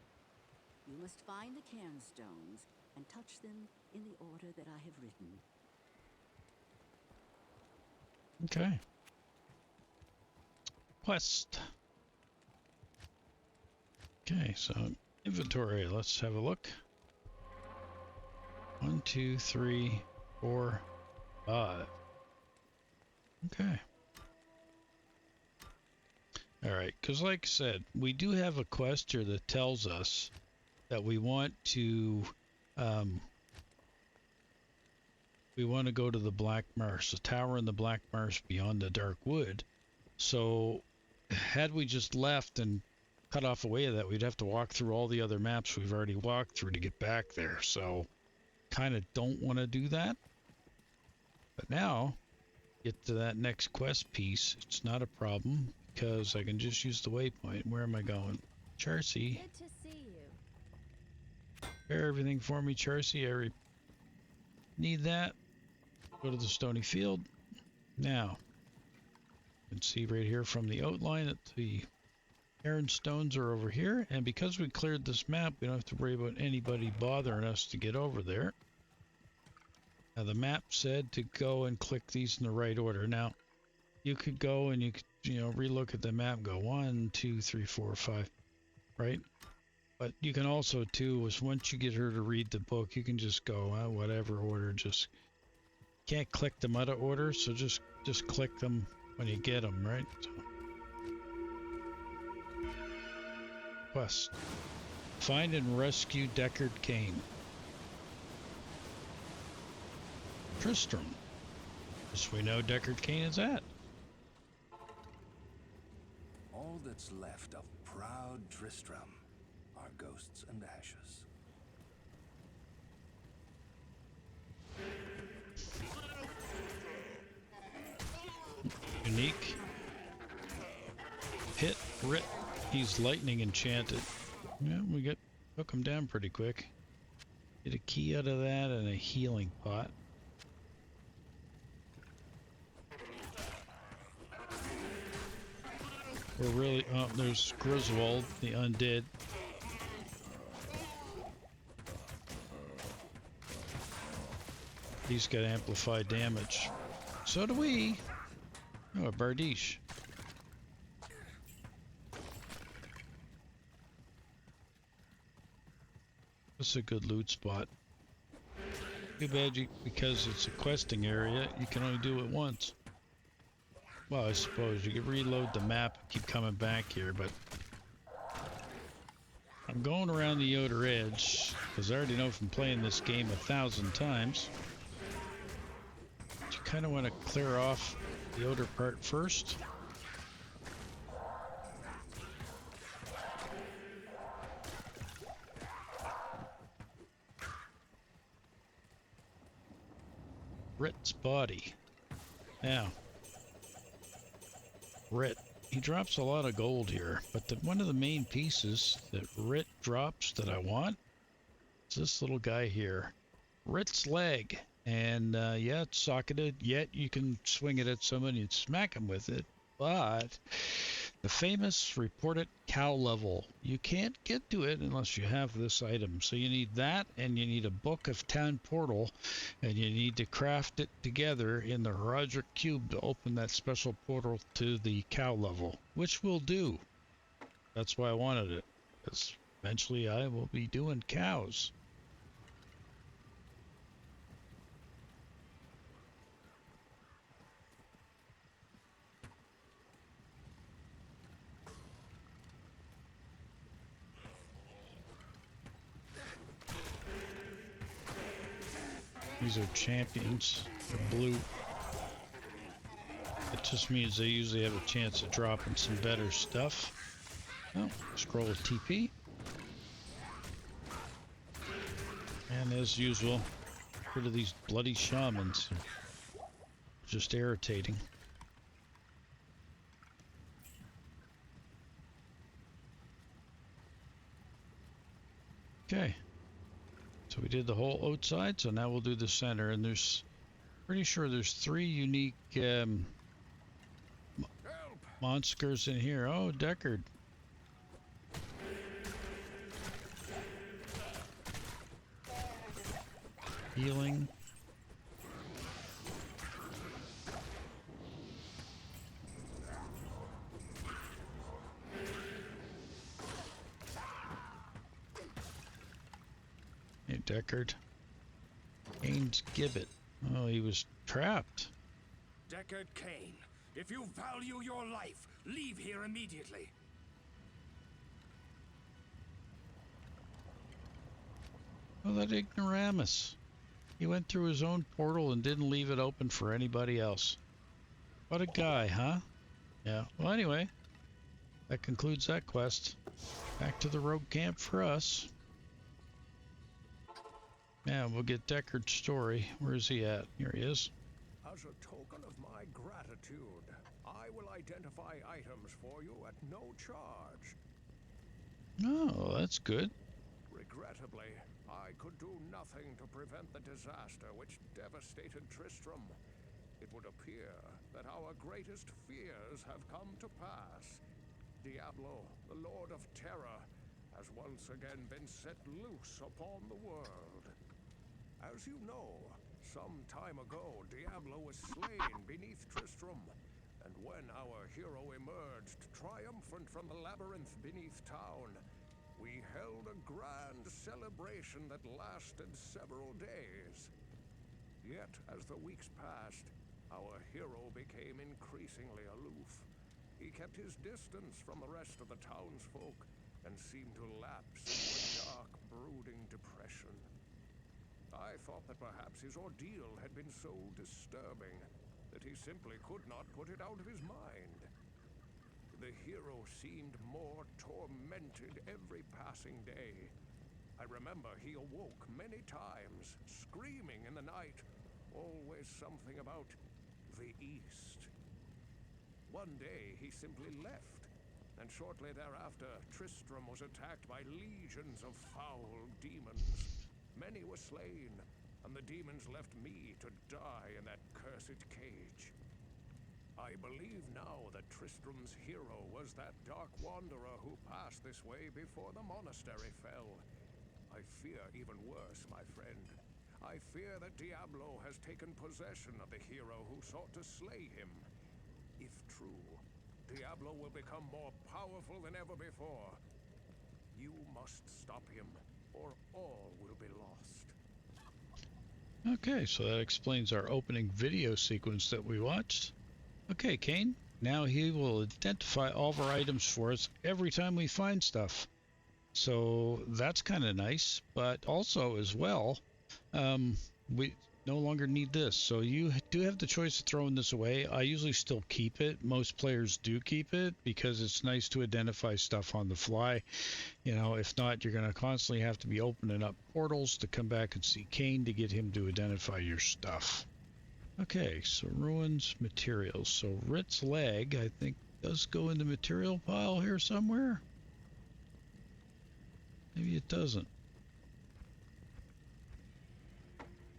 You must find the cairn stones and touch them in the order that I have written. Okay. Quest. Okay, so inventory, let's have a look. 1, 2, 3, 4, 5. Okay. Alright, because like I said, we do have a quest here that tells us that we want to go to the Black Marsh, the tower in the Black Marsh beyond the Dark Wood. So had we just left and cut off away of that, we'd have to walk through all the other maps we've already walked through to get back there. So kind of don't want to do that. But now, get to that next quest piece. It's not a problem because I can just use the waypoint. Where am I going? Charcy. Good to see you. Prepare everything for me, Charcy. I need that. Go to the stony field. Now, you can see right here from the outline that the cairn stones are over here. And because we cleared this map, we don't have to worry about anybody bothering us to get over there. Now the map said to go and click these in the right order. Now you could go and you could, relook at the map and go 1, 2, 3, 4, 5, right? But you can also too, is once you get her to read the book, you can just go whatever order. Just can't click them out of order, so just click them when you get them, right? So. Quest: find and rescue Deckard Cain. Tristram. Yes, we know Deckard Cain is at. All that's left of proud Tristram are ghosts and ashes. Unique. Hit Rit. He's lightning enchanted. Yeah, we took him down pretty quick. Get a key out of that and a healing pot. We're really, oh, there's Griswold, the undead. He's got amplified damage. So do we. Oh, a Bardiche. This is a good loot spot. Too bad because it's a questing area, you can only do it once. Well, I suppose you could reload the map and keep coming back here, but I'm going around the outer edge because I already know from playing this game 1,000 times. But you kind of want to clear off the outer part first. Rit's body. Now, Rit. He drops a lot of gold here, but one of the main pieces that Rit drops that I want is this little guy here. Rit's leg. And yeah, it's socketed, yet you can swing it at somebody and smack him with it. But the famous reported cow level, you can't get to it unless you have this item. So you need that, and you need a book of town portal, and you need to craft it together in the Herodric cube to open that special portal to the cow level, which we'll do. That's why I wanted it, because eventually I will be doing cows. These are champions. They're blue. It just means they usually have a chance of dropping some better stuff. Oh, scroll of TP. And as usual, rid of these bloody shamans. Just irritating. Okay. So we did the whole outside, so now we'll do the center, and there's pretty sure there's 3 unique monsters in here. Oh, Deckard. Healing. Hey, Deckard. Kane's Gibbet. Oh, he was trapped. Deckard Cain, if you value your life, leave here immediately. Oh, that ignoramus. He went through his own portal and didn't leave it open for anybody else. What a guy, huh? Yeah. Well, anyway, that concludes that quest. Back to the rogue camp for us. Yeah, we'll get Deckard's story. Where is he at? Here he is. As a token of my gratitude, I will identify items for you at no charge. Oh, that's good. Regrettably, I could do nothing to prevent the disaster which devastated Tristram. It would appear that our greatest fears have come to pass. Diablo, the Lord of Terror, has once again been set loose upon the world. As you know, some time ago, Diablo was slain beneath Tristram, and when our hero emerged triumphant from the labyrinth beneath town, we held a grand celebration that lasted several days. Yet, as the weeks passed, our hero became increasingly aloof. He kept his distance from the rest of the townsfolk and seemed to lapse into a dark, brooding depression. I thought that perhaps his ordeal had been so disturbing that he simply could not put it out of his mind. The hero seemed more tormented every passing day. I remember he awoke many times, screaming in the night, always something about the East. One day he simply left, and shortly thereafter Tristram was attacked by legions of foul demons. Many were slain, and the demons left me to die in that cursed cage. I believe now that Tristram's hero was that dark wanderer who passed this way before the monastery fell. I fear even worse, my friend. I fear that Diablo has taken possession of the hero who sought to slay him. If true, Diablo will become more powerful than ever before. You must stop him, or all will be lost. Okay, so that explains our opening video sequence that we watched. Okay, Kane, now he will identify all of our items for us every time we find stuff. So that's kind of nice, but also as well, we no longer need this. So you do have the choice of throwing this away. I usually still keep it. Most players do keep it because it's nice to identify stuff on the fly. You know, if not, you're going to constantly have to be opening up portals to come back and see Kane to get him to identify your stuff. Okay, so ruins, materials. So Rit's leg, I think does go in the material pile here somewhere. Maybe it doesn't.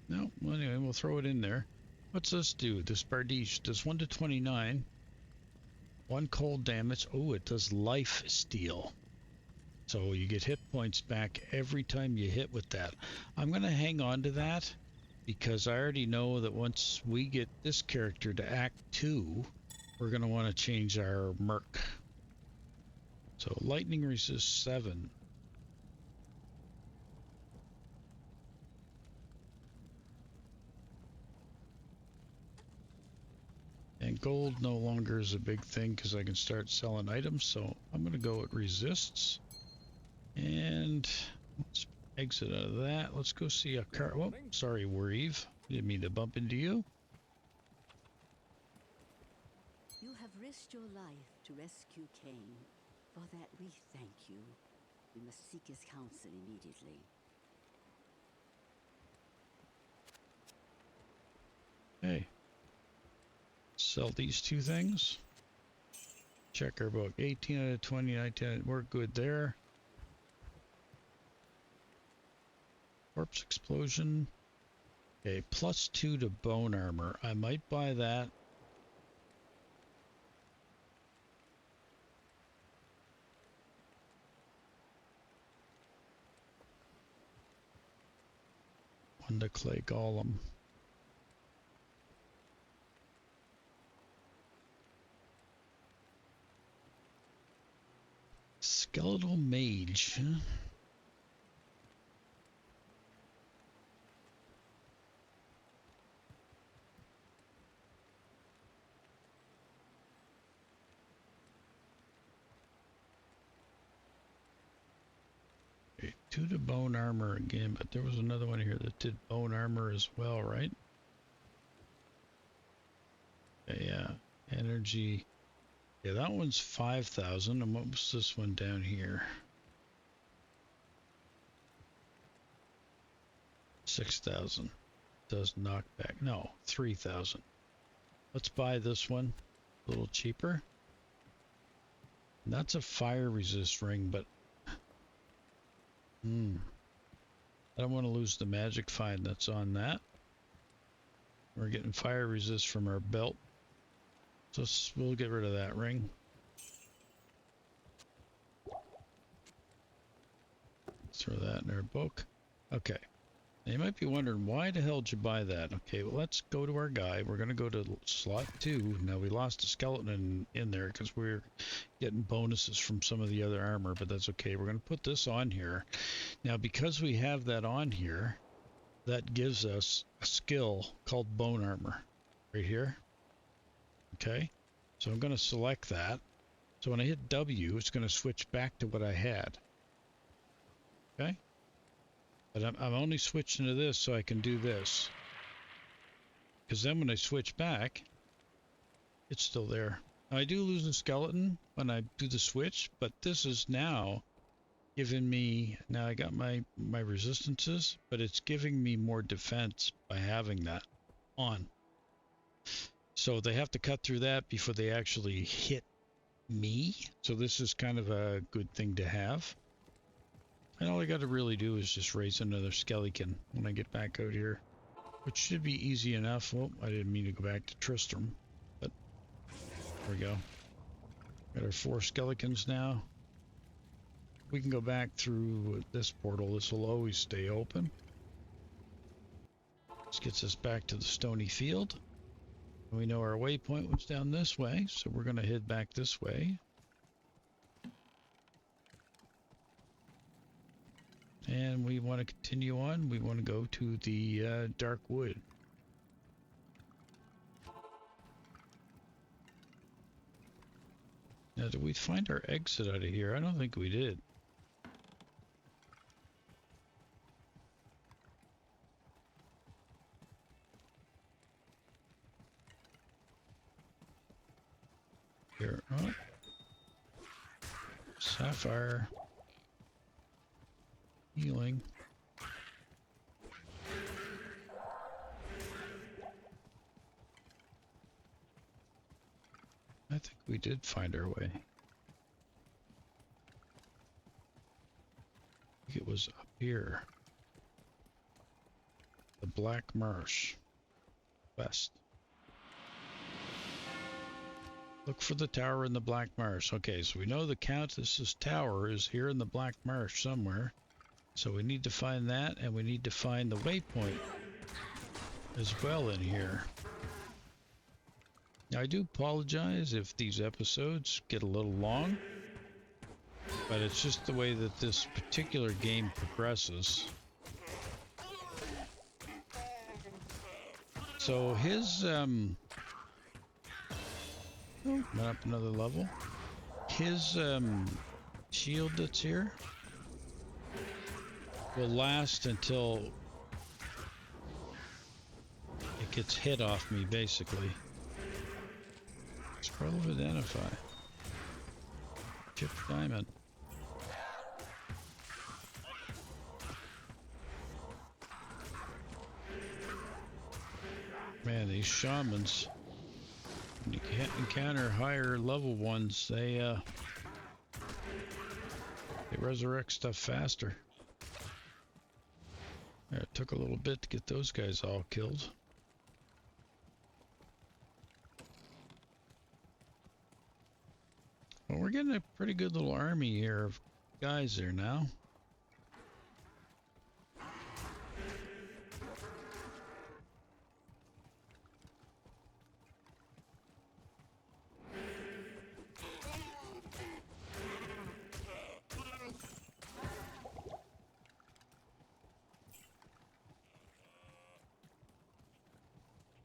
No, well, anyway, we'll throw it in there. What's this do? This Bardiche does 1 to 29. 1 cold damage. Oh, it does life steal. So you get hit points back every time you hit with that. I'm going to hang on to that because I already know that once we get this character to Act 2, we're going to want to change our merc. So lightning resist 7. And gold no longer is a big thing because I can start selling items. So I'm going to go with resists. And let's exit out of that. Let's go see a car. Oh, sorry, Weave. Didn't mean to bump into you. You have risked your life to rescue Cain. For that we thank you. We must seek his counsel immediately. Okay. Sell these 2 things. Check our book. 18 out of 20, 19. We're good there. Corpse explosion. Okay, +2 to bone armor. I might buy that. One to clay golem. Skeletal mage. Okay, 2 to bone armor again, but there was another one here that did bone armor as well, right? Okay, yeah, energy. Yeah, that one's 5,000. And what was this one down here? 6,000. Does knockback. No, 3,000. Let's buy this one. A little cheaper. And that's a fire resist ring, but I don't want to lose the magic find that's on that. We're getting fire resist from our belt. So we'll get rid of that ring. Throw that in our book. Okay. Now you might be wondering, why the hell did you buy that? Okay, well, let's go to our guy. We're going to go to slot 2. Now, we lost a skeleton in there because we're getting bonuses from some of the other armor, but that's okay. We're going to put this on here. Now, because we have that on here, that gives us a skill called bone armor right here. Okay, so I'm going to select that. So when I hit W, it's going to switch back to what I had. Okay, but I'm only switching to this so I can do this. Because then when I switch back, it's still there. Now, I do lose a skeleton when I do the switch, but this is now giving me, now I got my resistances, but it's giving me more defense by having that on. So they have to cut through that before they actually hit me. So this is kind of a good thing to have. And all I got to really do is just raise another skeleton when I get back out here, which should be easy enough. Well, I didn't mean to go back to Tristram, but there we go. Got our 4 skeletons now. We can go back through this portal. This will always stay open. This gets us back to the stony field. We know our waypoint was down this way, so we're going to head back this way. And we want to continue on. We want to go to the Dark Wood. Now, did we find our exit out of here? I don't think we did. Here, oh. Sapphire. Healing. I think we we did find our way. I think it was up here. The Black Marsh. West. Look for the tower in the Black Marsh. Okay, so we know the Countess's tower is here in the Black Marsh somewhere. So we need to find that, and we need to find the waypoint as well in here. Now, I do apologize if these episodes get a little long, but it's just the way that this particular game progresses. So his, went up another level. His, shield that's here will last until it gets hit off me, basically. Scroll of Identify. Chip Diamond. Man, these shamans, when you can't encounter higher level ones, they resurrect stuff faster. Yeah, it took a little bit to get those guys all killed. Well, we're getting a pretty good little army here of guys there now.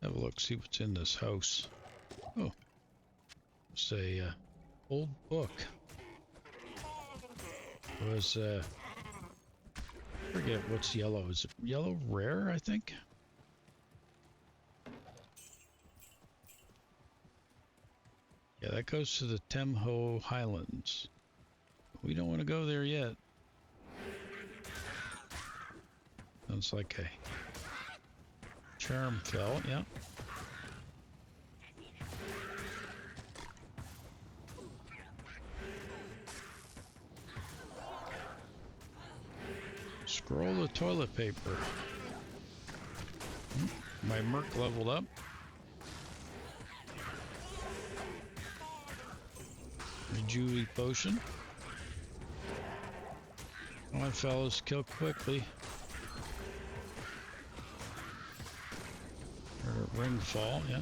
Have a look, see what's in this house. Oh, it's a old book. It was I forget what's yellow. Is it yellow rare, I think? Yeah, that goes to the Temho Highlands. We don't want to go there yet. Sounds like a charm fell, yeah. Scroll of toilet paper. My Merc leveled up. Rejuve potion. Come on, fellas, kill quickly. Or ring fall, yeah.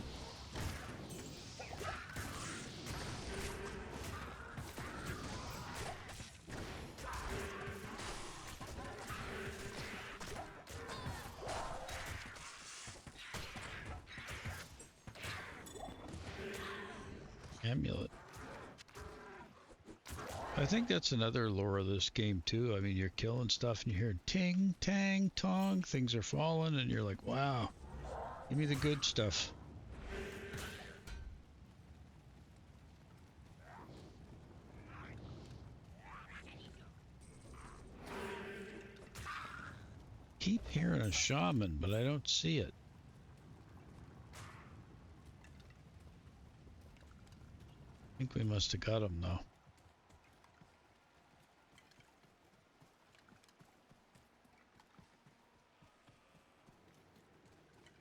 Amulet. I think that's another lore of this game too. I mean, you're killing stuff and you hear ting, tang, tong, things are falling, and you're like, wow, give me the good stuff. Keep hearing a shaman, but I don't see it. I think we must have got him though.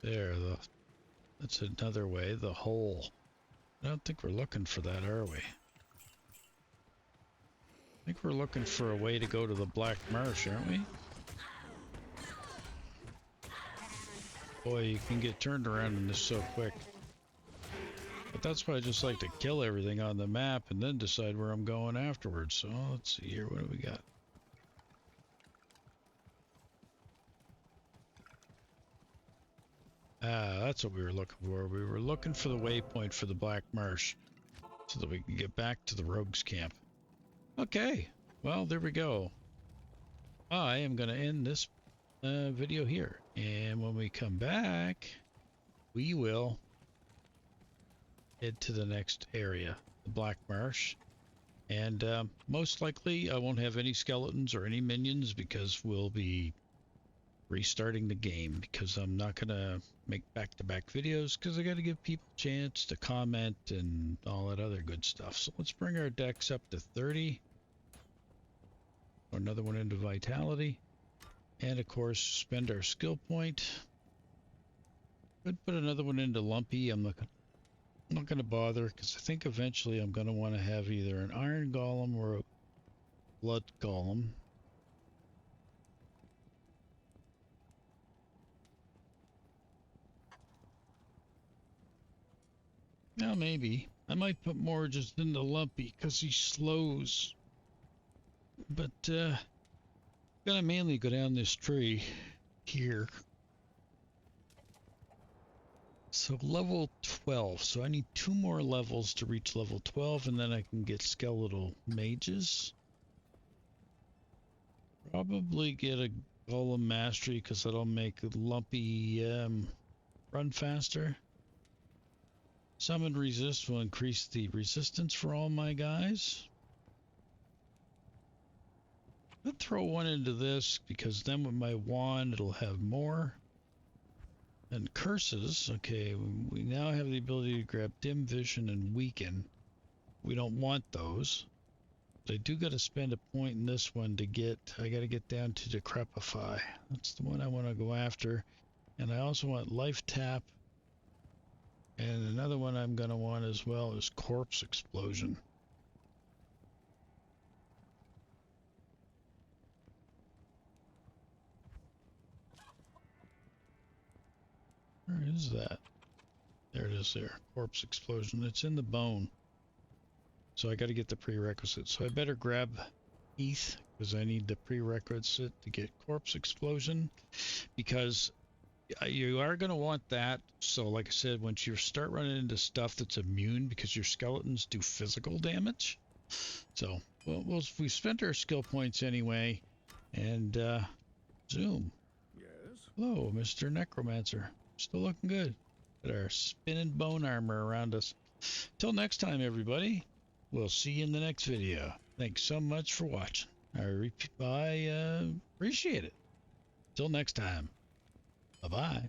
There, that's another way, the hole. I don't think we're looking for that, are we? I think we're looking for a way to go to the Black Marsh, aren't we? Boy, you can get turned around in this so quick. But that's why I just like to kill everything on the map and then decide where I'm going afterwards. So let's see here, what do we got? Ah, that's what we were looking for. We were looking for the waypoint for the Black Marsh so that we can get back to the rogues camp. Okay, well, there we go. I am going to end this video here. And when we come back, we will head to the next area, the Black Marsh. And most likely I won't have any skeletons or any minions because we'll be restarting the game, because I'm not gonna make back-to-back videos because I got to give people a chance to comment and all that other good stuff. So let's bring our dex up to 30. Another one into vitality, and of course spend our skill point. Could put another one into lumpy. I'm not gonna bother, because I think eventually I'm gonna want to have either an iron golem or a blood golem. Now maybe I might put more just into lumpy because he slows. But gonna mainly go down this tree here. So level 12. So I need 2 more levels to reach level 12, and then I can get skeletal mages. Probably get a golem mastery because that'll make lumpy run faster. Summon resist will increase the resistance for all my guys. I'll throw one into this because then with my wand it'll have more. And curses, okay, we now have the ability to grab dim vision and weaken. We don't want those. But I do got to spend a point in this one to get, I got to get down to decrepify. That's the one I want to go after. And I also want life tap. And another one I'm going to want as well is corpse explosion. Where is that? There it is there. Corpse explosion. It's in the bone. So I got to get the prerequisite. So I better grab ETH because I need the prerequisite to get corpse explosion, because you are going to want that. So like I said, once you start running into stuff that's immune, because your skeletons do physical damage. So we spent our skill points anyway, and zoom. Yes? Hello, Mr. Necromancer. Still looking good. Got our spinning bone armor around us. Till next time, everybody. We'll see you in the next video. Thanks so much for watching. I appreciate it. Till next time. Bye-bye.